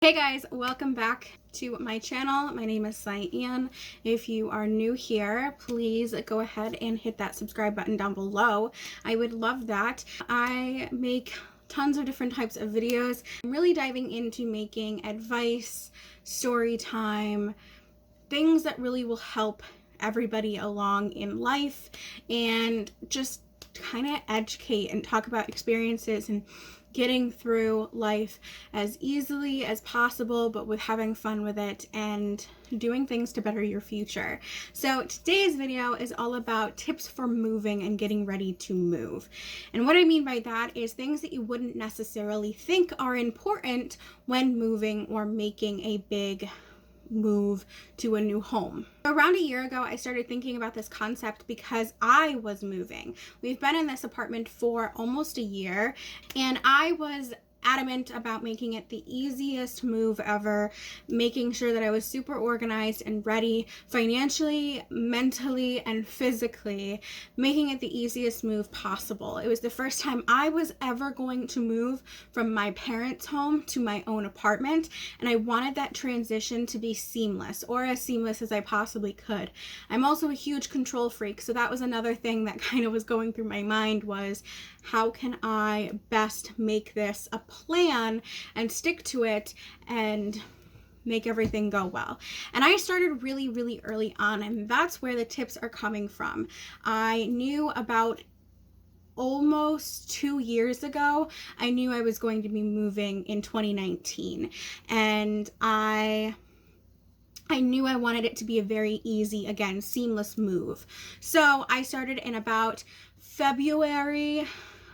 Hey guys, welcome back to my channel. My name is Cyan. If you are new here, please go ahead and hit that subscribe button down below. I would love that. I make tons of different types of videos. I'm really diving into making advice, story time, things that really will help everybody along in life and just kind of educate and talk about experiences and getting through life as easily as possible, but with having fun with it and doing things to better your future. So today's video is all about tips for moving and getting ready to move. And what I mean by that is things that you wouldn't necessarily think are important when moving or making a big move to a new home. Around a year ago, I started thinking about this concept because I was moving. We've been in this apartment for almost a year, and I was adamant about making it the easiest move ever, making sure that I was super organized and ready financially, mentally, and physically, making it the easiest move possible. It was the first time I was ever going to move from my parents' home to my own apartment, and I wanted that transition to be seamless, or as seamless as I possibly could. I'm also a huge control freak, so that was another thing that kind of was going through my mind was, how can I best make this a plan and stick to it and make everything go well? And I started really early on, and that's where the tips are coming from. I knew about almost 2 years ago, I knew I was going to be moving in 2019, and I knew I wanted it to be a very easy, again, seamless move. So I started in about February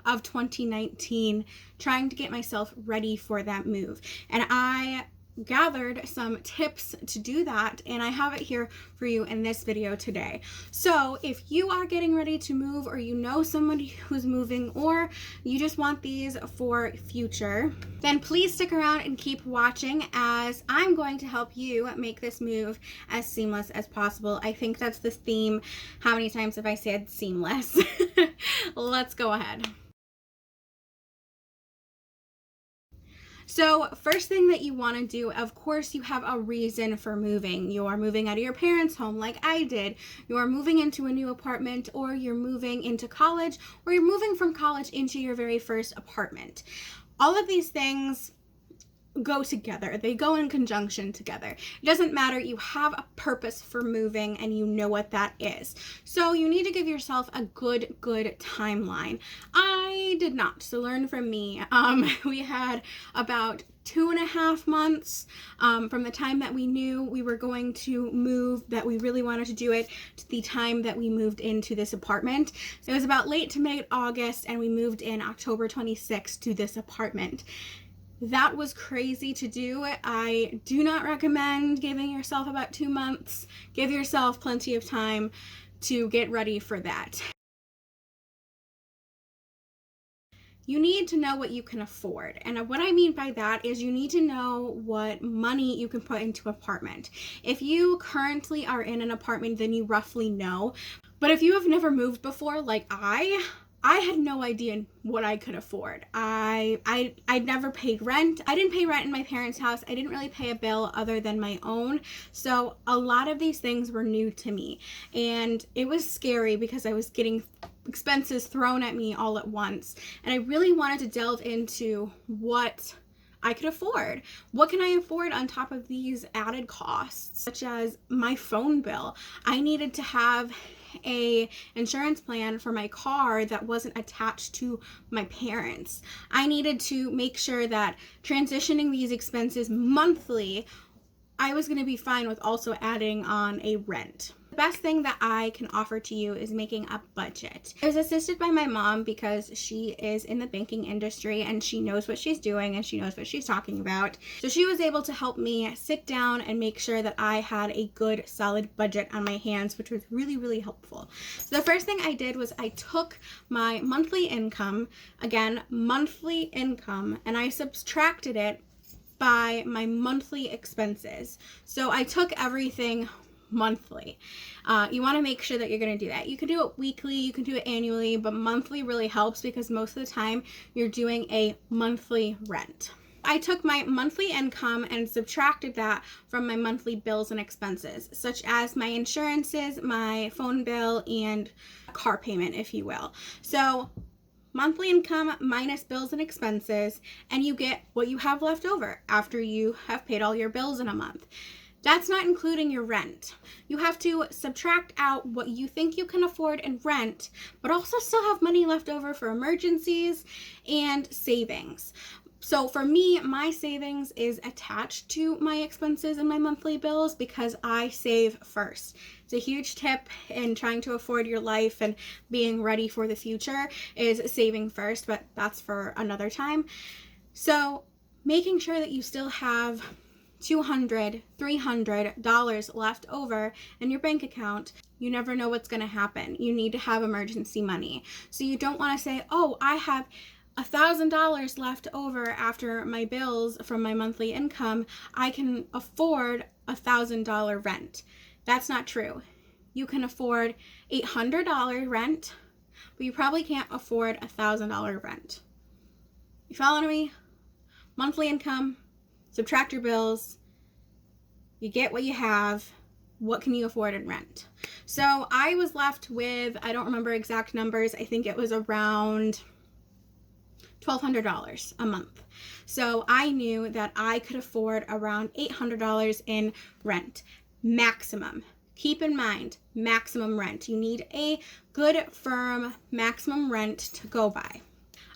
of 2019 trying to get myself ready for that move. And I gathered some tips to do that, and I have it here for you in this video today. So if you are getting ready to move, or you know somebody who's moving, or you just want these for future, then please stick around and keep watching, as I'm going to help you make this move as seamless as possible. I think that's the theme. How many times have I said seamless? Let's go ahead. So first thing that you want to do, of course, you have a reason for moving. You are moving out of your parents' home like I did. You are moving into a new apartment, or you're moving into college, or you're moving from college into your very first apartment. All of these things go together. They go in conjunction together. It doesn't matter. You have a purpose for moving, and you know what that is. So you need to give yourself a good timeline. I did not, so learn from me. We had about 2.5 months from the time that we knew we were going to move, that we really wanted to do it, to the time that we moved into this apartment. So it was about late to mid-August, and we moved in October 26th to this apartment. That was crazy to do. I do not recommend giving yourself about 2 months. Give yourself plenty of time to get ready for that. You need to know what you can afford. And what I mean by that is you need to know what money you can put into an apartment. If you currently are in an apartment, then you roughly know. But if you have never moved before, like I had no idea what I could afford. I'd never paid rent. I didn't pay rent in my parents' house. I didn't really pay a bill other than my own. So a lot of these things were new to me. And it was scary because I was getting expenses thrown at me all at once. And I really wanted to delve into what I could afford. What can I afford on top of these added costs, such as my phone bill? I needed to have a insurance plan for my car that wasn't attached to my parents. I needed to make sure that transitioning these expenses monthly, I was going to be fine with also adding on a rent. The best thing that I can offer to you is making a budget. I was assisted by my mom because she is in the banking industry and she knows what she's doing and she knows what she's talking about. So she was able to help me sit down and make sure that I had a good, solid budget on my hands, which was really helpful. So the first thing I did was I took my monthly income, again, monthly income, and I subtracted it by my monthly expenses. So I took everything monthly. You want to make sure that you're going to do that. You can do it weekly, you can do it annually, but monthly really helps because most of the time you're doing a monthly rent. I took my monthly income and subtracted that from my monthly bills and expenses, such as my insurances, my phone bill, and car payment, if you will. So monthly income minus bills and expenses, and you get what you have left over after you have paid all your bills in a month. That's not including your rent. You have to subtract out what you think you can afford in rent, but also still have money left over for emergencies and savings. So for me, my savings is attached to my expenses and my monthly bills because I save first. It's a huge tip in trying to afford your life and being ready for the future is saving first, but that's for another time. So making sure that you still have $200, $300 left over in your bank account. You never know what's going to happen. You need to have emergency money. So you don't want to say, oh, I have $1,000 left over after my bills from my monthly income. I can afford $1,000 rent. That's not true. You can afford $800 rent, but you probably can't afford $1,000 rent. You following me? Monthly income, subtract your bills, you get what you have. What can you afford in rent? So I was left with, I don't remember exact numbers, I think it was around $1,200 a month. So I knew that I could afford around $800 in rent, maximum. Keep in mind, maximum rent. You need a good, firm maximum rent to go by.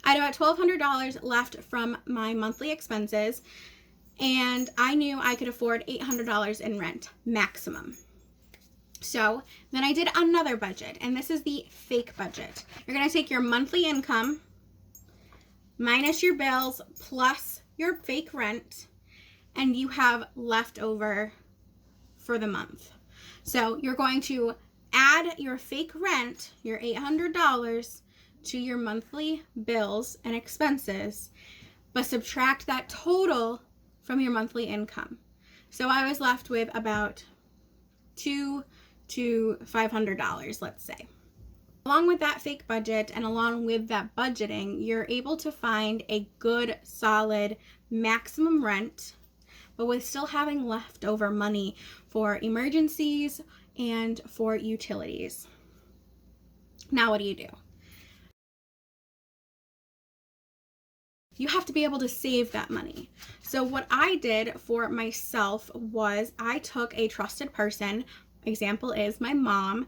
I had about $1,200 left from my monthly expenses, and I knew I could afford $800 in rent, maximum. So then I did another budget, and this is the fake budget. You're going to take your monthly income minus your bills plus your fake rent, and you have leftover for the month. So you're going to add your fake rent, your $800, to your monthly bills and expenses, but subtract that total from your monthly income. So I was left with about $200 to $500, let's say. Along with that fake budget and along with that budgeting, you're able to find a good, solid maximum rent, but with still having leftover money for emergencies and for utilities. Now, what do? You have to be able to save that money. So what I did for myself was I took a trusted person, example is my mom.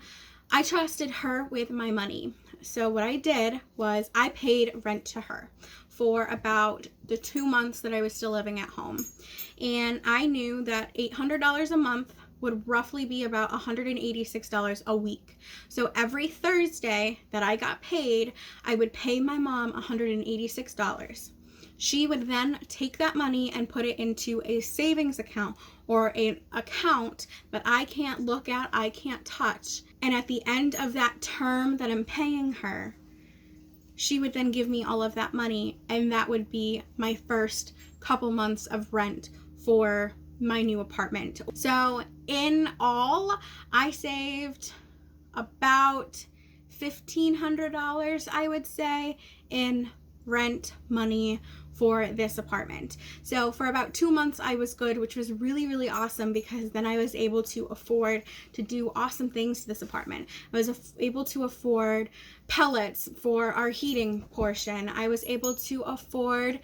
I trusted her with my money. So what I did was I paid rent to her for about the 2 months that I was still living at home. And I knew that $800 a month would roughly be about $186 a week. So every Thursday that I got paid, I would pay my mom $186. She would then take that money and put it into a savings account or an account that I can't look at, I can't touch. And at the end of that term that I'm paying her, she would then give me all of that money, and that would be my first couple months of rent for my new apartment. So in all, I saved about $1,500, I would say, in rent money for this apartment. So for about 2 months I was good, which was really, really awesome because then I was able to afford to do awesome things to this apartment. I was able to afford pellets for our heating portion. I was able to afford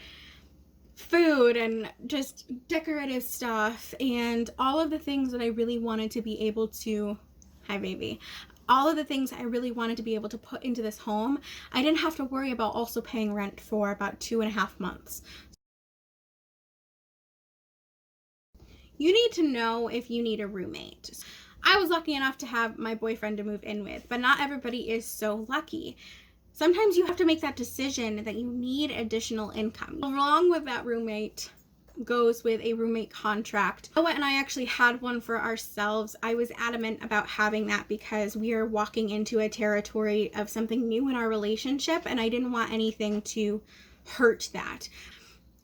food and just decorative stuff and all of the things that I really wanted to be able to, hi baby, all of the things I really wanted to be able to put into this home. I didn't have to worry about also paying rent for about 2.5 months. You need to know if you need a roommate. I was lucky enough to have my boyfriend to move in with, but not everybody is so lucky. Sometimes you have to make that decision that you need additional income. Along with that roommate goes with a roommate contract. Noah and I actually had one for ourselves. I was adamant about having that because we are walking into a territory of something new in our relationship, and I didn't want anything to hurt that.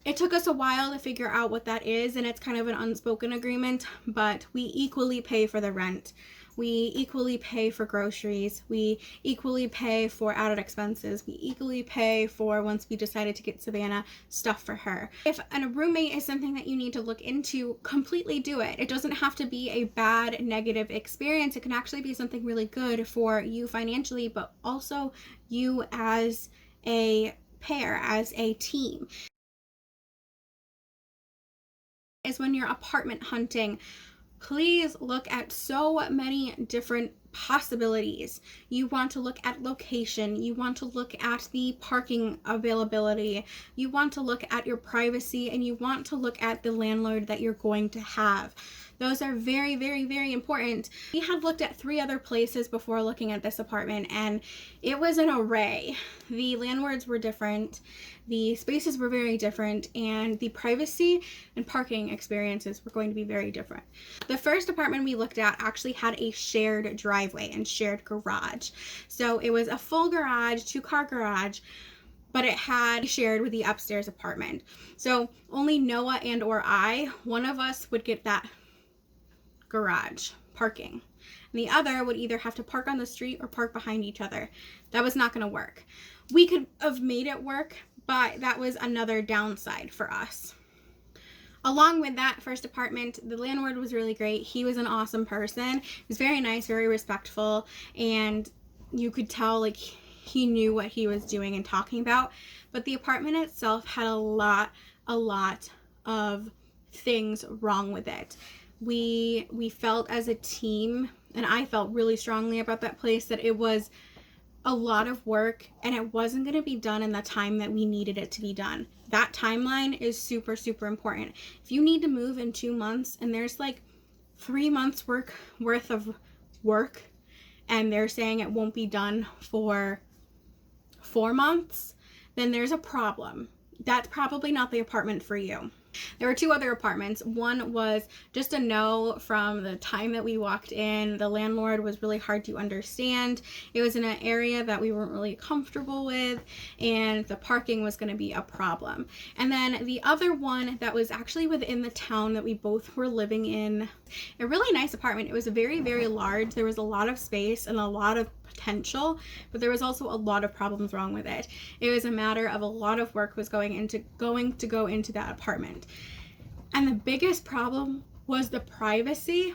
It took us a while to figure out what that is, and it's kind of an unspoken agreement, but we equally pay for the rent. We equally pay for groceries. We equally pay for added expenses. We equally pay for, once we decided to get Savannah, stuff for her. If a roommate is something that you need to look into, completely do it. It doesn't have to be a bad, negative experience. It can actually be something really good for you financially, but also you as a pair, as a team. Is when you're apartment hunting, please look at so many different possibilities. You want to look at location, you want to look at the parking availability, you want to look at your privacy, and you want to look at the landlord that you're going to have. Those are very, very, very important. We had looked at 3 other places before looking at this apartment, and it was an array. The landlords were different, the spaces were very different, and the privacy and parking experiences were going to be very different. The first apartment we looked at actually had a shared driveway and shared garage. So it was a full garage, 2-car garage, but it had shared with the upstairs apartment. So only Noah and or I, one of us would get that garage parking, and the other would either have to park on the street or park behind each other. That was not going to work. We could have made it work, but that was another downside for us. Along with that first apartment, the landlord was really great. He was an awesome person. He was very nice, very respectful, and you could tell like he knew what he was doing and talking about. But the apartment itself had a lot of things wrong with it. We felt as a team, and I felt really strongly about that place, that it was a lot of work and it wasn't going to be done in the time that we needed it to be done. That timeline is super, super important. If you need to move in 2 months and there's like 3 months worth of work and they're saying it won't be done for 4 months, then there's a problem. That's probably not the apartment for you. There were 2 other apartments. One was just a no from the time that we walked in. The landlord was really hard to understand. It was in an area that we weren't really comfortable with, and the parking was going to be a problem. And then the other one that was actually within the town that we both were living in, a really nice apartment. It was very, very large. There was a lot of space and a lot of potential, but there was also a lot of problems wrong with it. It was a matter of a lot of work was going to go into that apartment. And the biggest problem was the privacy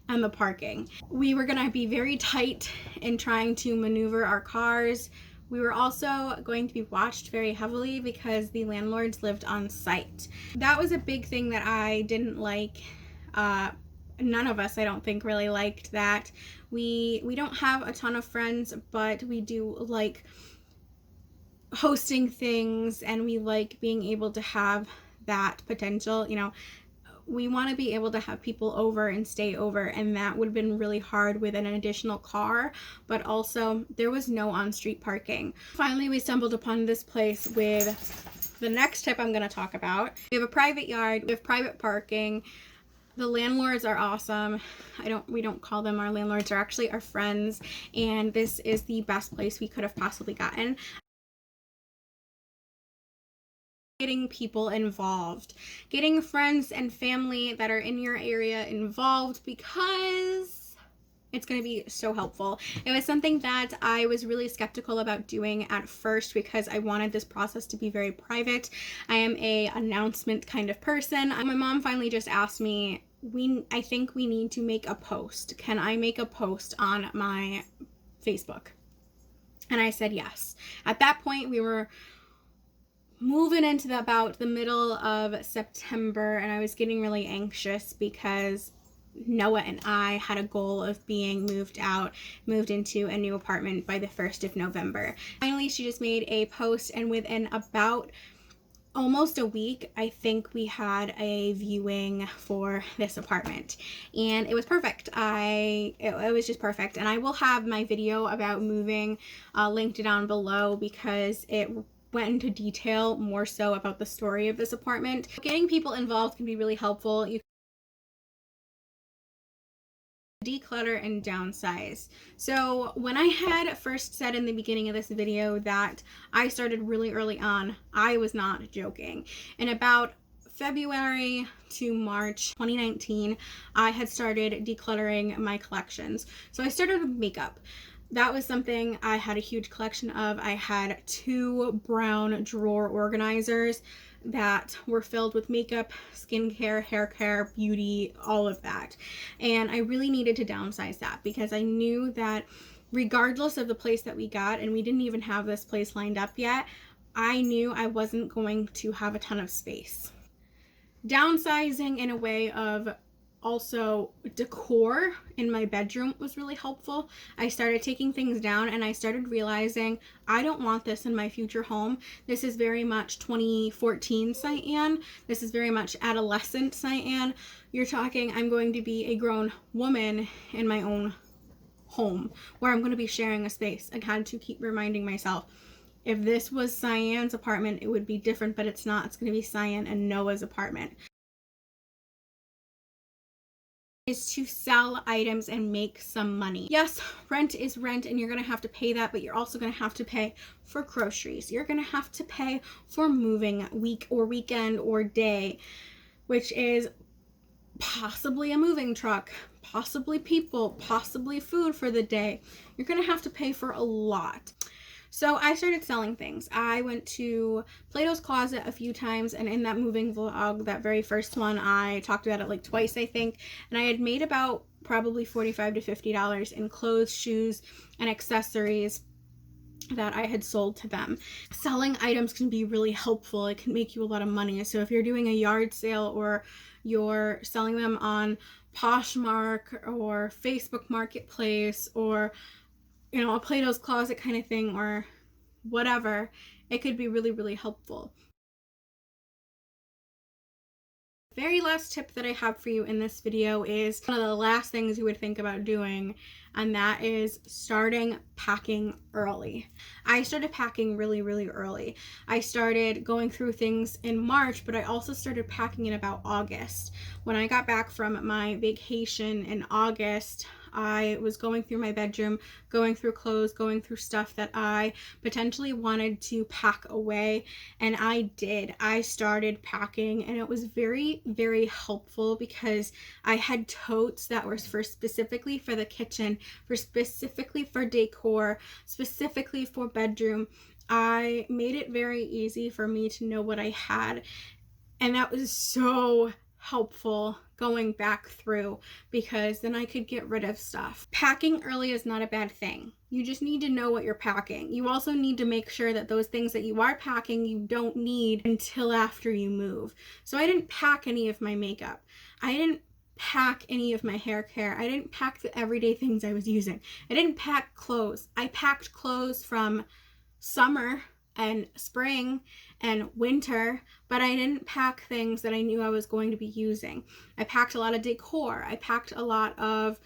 and the parking. We were going to be very tight in trying to maneuver our cars. We were also going to be watched very heavily because the landlords lived on site. That was a big thing that I didn't like. None of us, I don't think, really liked that. We don't have a ton of friends, but we do like hosting things, and we like being able to have that potential. You know, we want to be able to have people over and stay over, and that would have been really hard with an additional car, but also there was no on-street parking. Finally, we stumbled upon this place with the next tip I'm going to talk about. We have a private yard, we have private parking. The landlords are awesome. We don't call them our landlords, they're actually our friends, and this is the best place we could have possibly gotten. Getting people involved, getting friends and family that are in your area involved, because it's going to be so helpful. It was something that I was really skeptical about doing at first because I wanted this process to be very private. I am a announcement kind of person. My mom finally just asked me, I think we need to make a post. Can I make a post on my Facebook? And I said yes. At that point, we were moving into about the middle of September, and I was getting really anxious because Noah and I had a goal of being moved into a new apartment by the 1st of November. Finally, she just made a post, and within about almost a week, I think we had a viewing for this apartment, and it was perfect. It was just perfect, and I will have my video about moving linked down below because it went into detail more so about the story of this apartment. Getting people involved can be really helpful. You declutter and downsize. So when I had first said in the beginning of this video that I started really early on, I was not joking. In about February to March 2019, I had started decluttering my collections. So I started with makeup. That was something I had a huge collection of. I had 2 brown drawer organizers that were filled with makeup, skincare, hair care, beauty, all of that. And I really needed to downsize that because I knew that regardless of the place that we got, and we didn't even have this place lined up yet, I knew I wasn't going to have a ton of space. Downsizing in a way of also decor in my bedroom was really helpful. I started taking things down and I started realizing I don't want this in my future home. This is very much 2014 Cyan. This is very much adolescent Cyan. You're talking, I'm going to be a grown woman in my own home where I'm going to be sharing a space. I had to keep reminding myself, if this was Cyan's apartment, it would be different, but it's not. It's going to be Cyan and Noah's apartment. Is to sell items and make some money. Yes, rent is rent and you're going to have to pay that, but you're also going to have to pay for groceries. You're going to have to pay for moving week or weekend or day, which is possibly a moving truck, possibly people, possibly food for the day. You're going to have to pay for a lot. So I started selling things. I went to Plato's Closet a few times, and in that moving vlog, that very first one, I talked about it like twice, I think, and I had made about probably $45 to $50 in clothes, shoes, and accessories that I had sold to them. Selling items can be really helpful. It can make you a lot of money. So if you're doing a yard sale or you're selling them on Poshmark or Facebook Marketplace or a Plato's Closet kind of thing or whatever, it could be really, really helpful. Very last tip that I have for you in this video is one of the last things you would think about doing, and that is starting packing early. I started packing really, really early. I started going through things in March, but I also started packing in about August. When I got back from my vacation in August, I was going through my bedroom, going through clothes, going through stuff that I potentially wanted to pack away, and I did. I started packing, and it was very, very helpful because I had totes that were specifically for the kitchen, specifically for decor, specifically for bedroom. I made it very easy for me to know what I had, and that was so helpful going back through because then I could get rid of stuff. Packing early is not a bad thing. You just need to know what you're packing. You also need to make sure that those things that you are packing you don't need until after you move. So I didn't pack any of my makeup. I didn't pack any of my hair care. I didn't pack the everyday things I was using. I didn't pack clothes. I packed clothes from summer and spring and winter, but I didn't pack things that I knew I was going to be using. I packed a lot of decor. I packed a lot of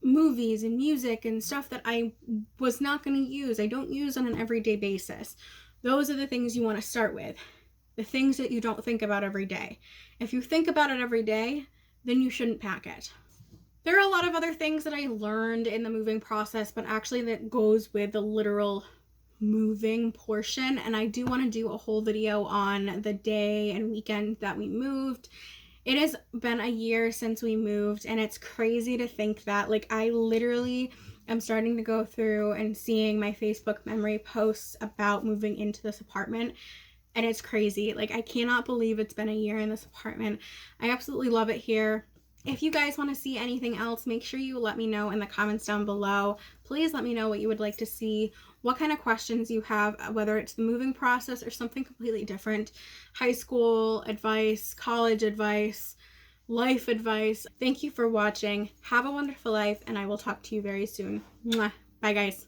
movies and music and stuff that I was not going to use. I don't use on an everyday basis. Those are the things you want to start with. The things that you don't think about every day. If you think about it every day, then you shouldn't pack it. There are a lot of other things that I learned in the moving process, but actually that goes with the literal moving portion, and I do want to do a whole video on the day and weekend that we moved. It has been a year since we moved, and it's crazy to think that, like, I literally am starting to go through and seeing my Facebook memory posts about moving into this apartment, and it's crazy. Like, I cannot believe it's been a year in this apartment. I absolutely love it here. If you guys want to see anything else, make sure you let me know in the comments down below. Please let me know what you would like to see, what kind of questions you have, whether it's the moving process or something completely different. High school advice, college advice, life advice. Thank you for watching. Have a wonderful life, and I will talk to you very soon. Mwah. Bye, guys.